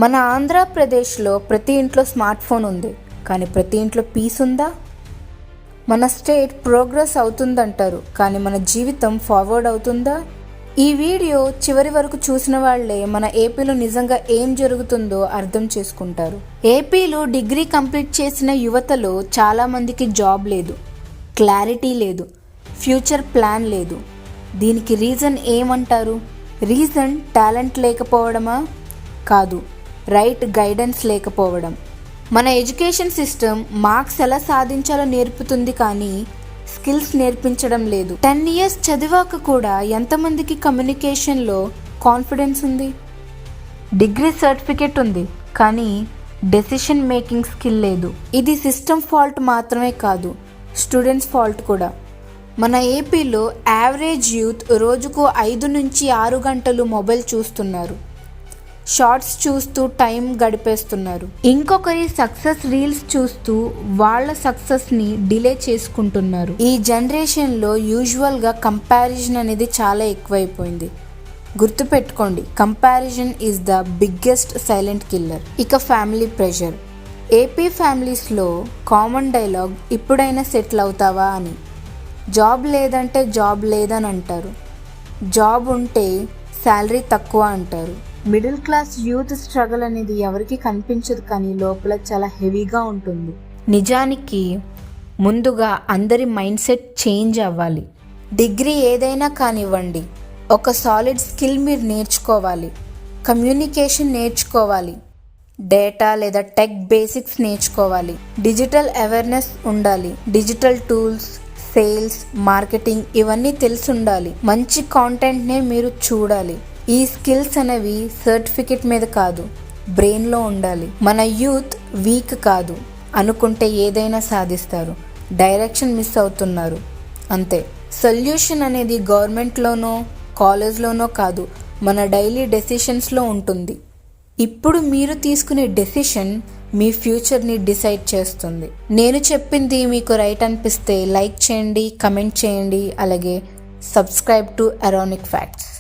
మన ఆంధ్రప్రదేశ్లో ప్రతి ఇంట్లో స్మార్ట్ ఫోన్ ఉంది, కానీ ప్రతి ఇంట్లో పీస్ ఉందా? మన స్టేట్ ప్రోగ్రెస్ అవుతుందంటారు, కానీ మన జీవితం ఫార్వర్డ్ అవుతుందా? ఈ వీడియో చివరి వరకు చూసిన వాళ్లే మన ఏపీలో నిజంగా ఏం జరుగుతుందో అర్థం చేసుకుంటారు. ఏపీలో డిగ్రీ కంప్లీట్ చేసిన యువతలో చాలామందికి జాబ్ లేదు, క్లారిటీ లేదు, ఫ్యూచర్ ప్లాన్ లేదు. దీనికి రీజన్ ఏమంటారు? రీజన్ టాలెంట్ లేకపోవడమా? కాదు, రైట్ గైడెన్స్ లేకపోవడం. మన ఎడ్యుకేషన్ సిస్టమ్ మార్క్స్ ఎలా సాధించాలో నేర్పుతుంది, కానీ స్కిల్స్ నేర్పించడం లేదు. 10 years చదివాక కూడా ఎంతమందికి కమ్యూనికేషన్లో కాన్ఫిడెన్స్ ఉంది? డిగ్రీ సర్టిఫికేట్ ఉంది, కానీ డెసిషన్ మేకింగ్ స్కిల్ లేదు. ఇది సిస్టమ్ ఫాల్ట్ మాత్రమే కాదు, స్టూడెంట్స్ ఫాల్ట్ కూడా. మన ఏపీలో యావరేజ్ యూత్ రోజుకు 5 నుంచి 6 గంటలు మొబైల్ చూస్తున్నారు, షార్ట్స్ చూస్తూ టైం గడిపేస్తున్నారు. ఇంకొకరి సక్సెస్ రీల్స్ చూస్తూ వాళ్ళ సక్సెస్ని డిలే చేసుకుంటున్నారు. ఈ జనరేషన్లో యూజువల్గా కంపారిజన్ అనేది చాలా ఎక్కువైపోయింది. గుర్తుపెట్టుకోండి, comparison is the biggest silent killer. ఇక ఫ్యామిలీ ప్రెషర్. ఏపీ ఫ్యామిలీస్లో కామన్ డైలాగ్ ఇప్పుడైనా సెటిల్ అవుతావా అని. జాబ్ లేదంటే జాబ్ లేదని అంటారు, జాబ్ ఉంటే శాలరీ తక్కువ అంటారు. మిడిల్ క్లాస్ యూత్ స్ట్రగల్ అనేది ఎవరికి కనిపించదు, కానీ లోపల చాలా హెవీగా ఉంటుంది. నిజానికి ముందుగా అందరి మైండ్ సెట్ చేంజ్ అవ్వాలి. డిగ్రీ ఏదైనా కానివ్వండి, ఒక సాలిడ్ స్కిల్ మీరు నేర్చుకోవాలి. కమ్యూనికేషన్ నేర్చుకోవాలి, డేటా లేదా టెక్ బేసిక్స్ నేర్చుకోవాలి, డిజిటల్ అవేర్నెస్ ఉండాలి, డిజిటల్ టూల్స్, సేల్స్, మార్కెటింగ్ ఇవన్నీ తెలిసి ఉండాలి. మంచి కాంటెంట్నే మీరు చూడాలి. ఈ స్కిల్స్ అనేవి సర్టిఫికెట్ మీద కాదు, బ్రెయిన్లో ఉండాలి. మన యూత్ వీక్ కాదు, అనుకుంటే ఏదైనా సాధిస్తారు. డైరెక్షన్ మిస్ అవుతున్నారు, అంతే. సొల్యూషన్ అనేది గవర్నమెంట్లోనో కాలేజ్లోనో కాదు, మన డైలీ డెసిషన్స్లో ఉంటుంది. ఇప్పుడు మీరు తీసుకునే డెసిషన్ మీ ఫ్యూచర్ని డిసైడ్ చేస్తుంది. నేను చెప్పింది మీకు రైట్ అనిపిస్తే లైక్ చేయండి, కమెంట్ చేయండి, అలాగే సబ్స్క్రైబ్ టు అరోనిక్ ఫ్యాక్ట్స్.